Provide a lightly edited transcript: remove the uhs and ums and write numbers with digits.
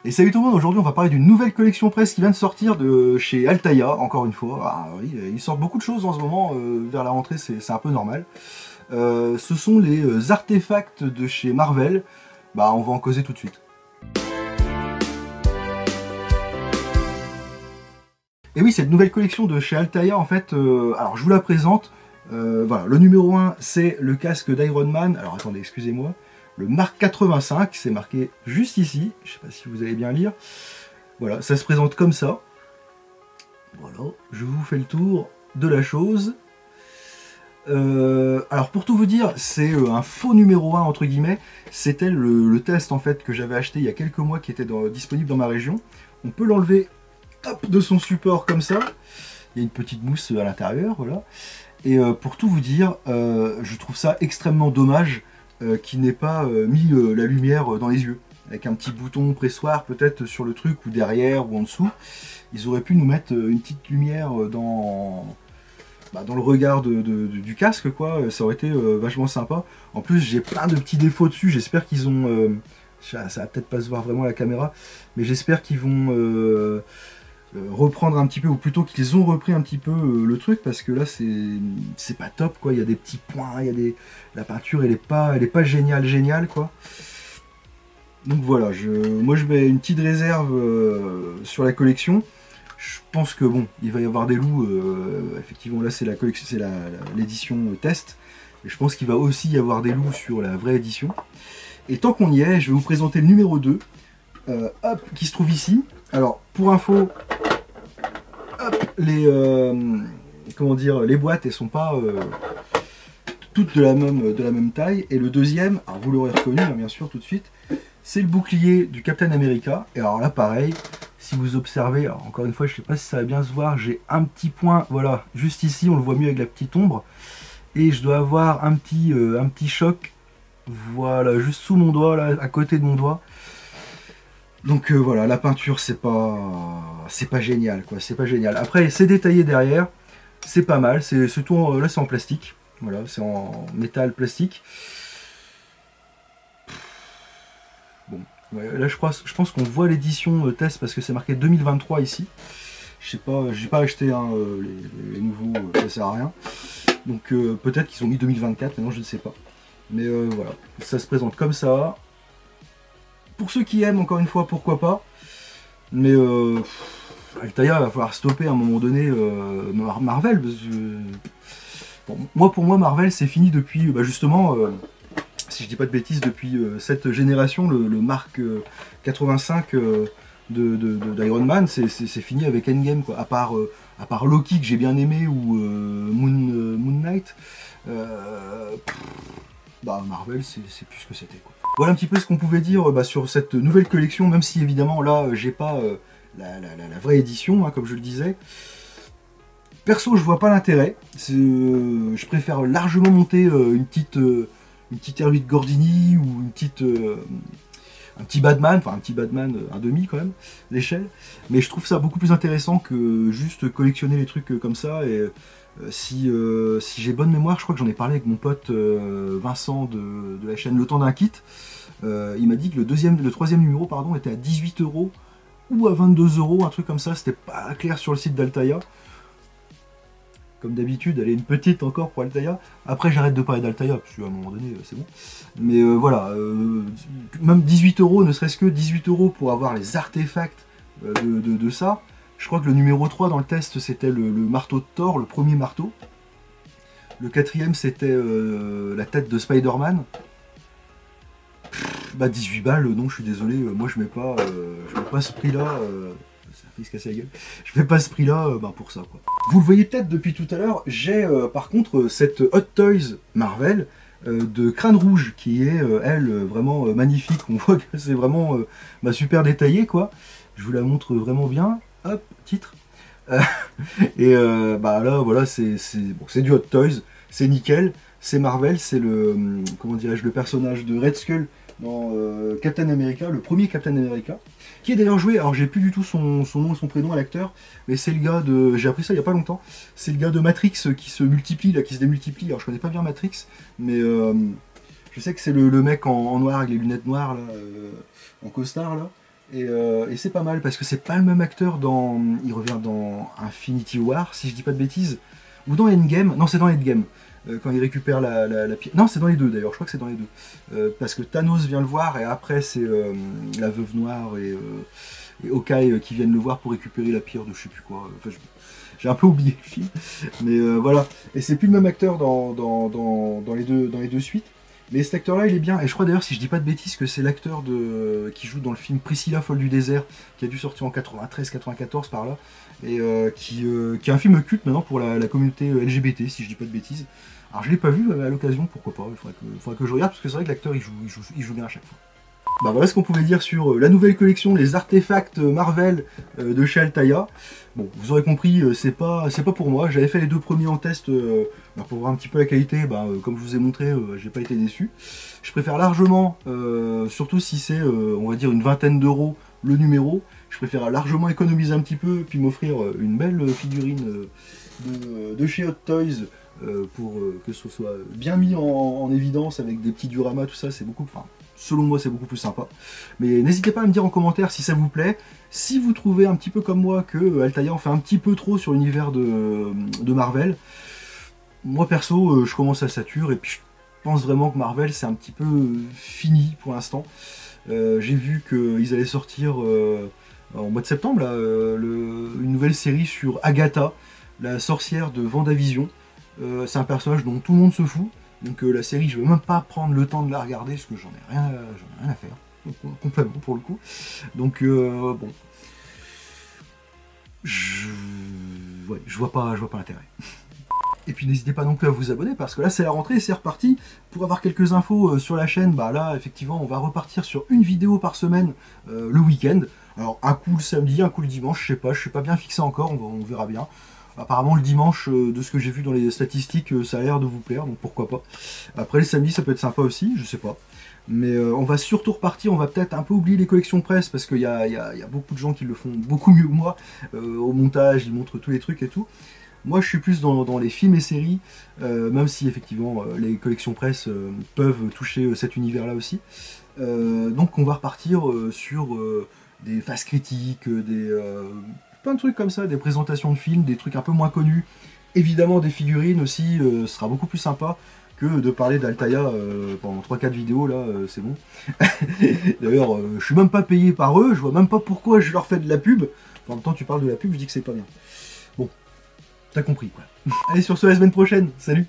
Et salut tout le monde, aujourd'hui on va parler d'une nouvelle collection presse qui vient de sortir de chez Altaïa, encore une fois. Ah, oui, ils sortent beaucoup de choses en ce moment, vers la rentrée c'est un peu normal. Ce sont les artefacts de chez Marvel. Bah on va en causer tout de suite. Et oui, cette nouvelle collection de chez Altaïa, en fait, alors je vous la présente. Voilà, le numéro 1 c'est le casque d'Iron Man. Alors attendez, excusez-moi. Le Mark 85, c'est marqué juste ici. Je sais pas si vous allez bien lire. Voilà, ça se présente comme ça. Voilà, je vous fais le tour de la chose. Alors pour tout vous dire, c'est un faux numéro 1 entre guillemets. C'était le test en fait que j'avais acheté il y a quelques mois qui était disponible dans ma région. On peut l'enlever de son support comme ça. Il y a une petite mousse à l'intérieur, voilà. Et pour tout vous dire, je trouve ça extrêmement dommage qu'il n'ait pas mis la lumière dans les yeux. Avec un petit bouton pressoir peut-être sur le truc ou derrière ou en dessous. Ils auraient pu nous mettre une petite lumière dans le regard du casque, quoi. Ça aurait été vachement sympa. En plus, j'ai plein de petits défauts dessus. J'espère qu'ils ont... ça va peut-être pas se voir vraiment à la caméra, mais j'espère qu'ils vont... reprendre un petit peu, ou plutôt qu'ils ont repris un petit peu le truc, parce que là c'est pas top, quoi. Il y a des petits points, il y a des... la peinture elle est pas géniale quoi. Donc voilà, moi je mets une petite réserve sur la collection. Je pense que bon, il va y avoir des loups, effectivement là c'est la collection, c'est l'édition test, mais je pense qu'il va aussi y avoir des loups sur la vraie édition. Et tant qu'on y est, je vais vous présenter le numéro 2, hop, qui se trouve ici. Alors pour info, comment dire, les boîtes elles sont pas toutes de la même taille. Et le deuxième, alors vous l'aurez reconnu hein, bien sûr tout de suite, c'est le bouclier du Captain America. Et alors là pareil, si vous observez, alors encore une fois je sais pas si ça va bien se voir, j'ai un petit point, voilà, juste ici, on le voit mieux avec la petite ombre, et je dois avoir un petit choc, voilà, juste sous mon doigt, là, à côté de mon doigt. Donc voilà, la peinture c'est pas génial, quoi, c'est pas génial. Après c'est détaillé derrière, c'est pas mal, c'est tout là c'est en plastique, voilà, c'est en métal plastique. Bon, ouais, là je pense qu'on voit l'édition test parce que c'est marqué 2023 ici. Je sais pas, j'ai pas acheté hein, les nouveaux, ça sert à rien. Donc peut-être qu'ils ont mis 2024, maintenant je ne sais pas. Mais voilà, ça se présente comme ça. Pour ceux qui aiment, encore une fois, pourquoi pas. Mais Altaïa va falloir stopper à un moment donné Marvel. Parce que, bon, pour moi, Marvel, c'est fini depuis, justement, si je dis pas de bêtises, depuis cette génération, le Mark 85 d'Iron Man, c'est fini avec Endgame, quoi. À part Loki, que j'ai bien aimé, ou Moon Knight, Marvel, c'est plus ce que c'était, quoi. Voilà un petit peu ce qu'on pouvait dire sur cette nouvelle collection, même si évidemment là j'ai pas la vraie édition, hein, comme je le disais. Perso, je vois pas l'intérêt. Je préfère largement monter une petite R8 Gordini ou un petit Batman, enfin un petit Batman, un demi quand même, l'échelle. Mais je trouve ça beaucoup plus intéressant que juste collectionner les trucs comme ça. Et si j'ai bonne mémoire, je crois que j'en ai parlé avec mon pote Vincent de la chaîne Le Temps d'un Kit. Il m'a dit que le troisième numéro pardon, était à 18 € ou à 22 €, un truc comme ça. C'était pas clair sur le site d'Altaïa. Comme d'habitude, elle est une petite encore pour Altaïa. Après, j'arrête de parler d'Altaïa, parce qu'à un moment donné, c'est bon. Mais voilà, même 18 €, ne serait-ce que 18 € pour avoir les artefacts de ça. Je crois que le numéro 3 dans le test, c'était le marteau de Thor, le premier marteau. Le quatrième, c'était la tête de Spider-Man. 18 balles, non, je suis désolé, moi je mets pas ce prix-là. Ça fait se casser la gueule. Je fais pas ce prix-là pour ça, quoi. Vous le voyez peut-être depuis tout à l'heure, j'ai par contre cette Hot Toys Marvel de Crâne Rouge qui est, elle, vraiment magnifique. On voit que c'est vraiment super détaillé, quoi. Je vous la montre vraiment bien. Hop, titre. Et là, voilà, c'est du Hot Toys, c'est nickel, c'est Marvel, c'est comment dirais-je, le personnage de Red Skull dans Captain America, le premier Captain America, qui est d'ailleurs joué, alors j'ai plus du tout son nom et son prénom à l'acteur, mais c'est le gars de, j'ai appris ça il y a pas longtemps, c'est le gars de Matrix qui se multiplie, là, qui se démultiplie. Alors je connais pas bien Matrix, mais je sais que c'est le mec en noir avec les lunettes noires, là, en costard, là. Et c'est pas mal parce que c'est pas le même acteur dans. Il revient dans Infinity War, si je dis pas de bêtises. Ou dans Endgame. Non, c'est dans Endgame. Quand il récupère la pierre. Non, c'est dans les deux d'ailleurs, je crois que c'est dans les deux. Parce que Thanos vient le voir et après c'est la Veuve Noire et Hawkeye qui viennent le voir pour récupérer la pierre de je sais plus quoi. Enfin, j'ai un peu oublié le film. Mais voilà. Et c'est plus le même acteur dans les deux suites. Mais cet acteur-là, il est bien. Et je crois d'ailleurs, si je dis pas de bêtises, que c'est l'acteur qui joue dans le film Priscilla, folle du désert, qui a dû sortir en 93-94 par là, et qui est un film culte maintenant pour la communauté LGBT, si je dis pas de bêtises. Alors je l'ai pas vu à l'occasion, pourquoi pas, il faudrait que je regarde, parce que c'est vrai que l'acteur, il joue bien à chaque fois. Bah voilà ce qu'on pouvait dire sur la nouvelle collection, les artefacts Marvel de chez Altaïa. Bon, vous aurez compris, c'est pas pour moi. J'avais fait les deux premiers en test pour voir un petit peu la qualité. Comme je vous ai montré, j'ai pas été déçu. Je préfère largement, surtout si c'est, on va dire, une vingtaine d'euros le numéro, je préfère largement économiser un petit peu, puis m'offrir une belle figurine de chez Hot Toys pour que ce soit bien mis en évidence avec des petits dioramas, tout ça, c'est beaucoup. Enfin, selon moi, c'est beaucoup plus sympa. Mais n'hésitez pas à me dire en commentaire si ça vous plaît. Si vous trouvez un petit peu comme moi que Altaïa en fait un petit peu trop sur l'univers de Marvel, moi perso, je commence à saturer et puis je pense vraiment que Marvel c'est un petit peu fini pour l'instant. J'ai vu qu'ils allaient sortir en mois de septembre là, une nouvelle série sur Agatha, la sorcière de Vendavision. C'est un personnage dont tout le monde se fout. Donc la série, je ne vais même pas prendre le temps de la regarder parce que j'en ai rien à faire, complètement pour le coup. Donc bon, je vois pas l'intérêt. Et puis n'hésitez pas non plus à vous abonner parce que là c'est la rentrée, c'est reparti. Pour avoir quelques infos sur la chaîne, là effectivement on va repartir sur une vidéo par semaine le week-end. Alors un coup le samedi, un coup le dimanche, je suis pas bien fixé encore, on verra bien. Apparemment le dimanche, de ce que j'ai vu dans les statistiques, ça a l'air de vous plaire, donc pourquoi pas. Après le samedi ça peut être sympa aussi, je sais pas. Mais on va surtout repartir, on va peut-être un peu oublier les collections presse, parce qu'il y a beaucoup de gens qui le font beaucoup mieux que moi. Au montage, ils montrent tous les trucs et tout. Moi je suis plus dans les films et séries, même si effectivement les collections presse peuvent toucher cet univers-là aussi. Donc on va repartir sur des phases critiques, plein de trucs comme ça, des présentations de films, des trucs un peu moins connus. Évidemment des figurines aussi, ce sera beaucoup plus sympa que de parler d'Altaïa pendant 3-4 vidéos, là, c'est bon. D'ailleurs, je suis même pas payé par eux, je vois même pas pourquoi je leur fais de la pub. En même temps, tu parles de la pub, je dis que c'est pas bien. Bon, t'as compris, quoi. Allez, sur ce, la semaine prochaine, salut!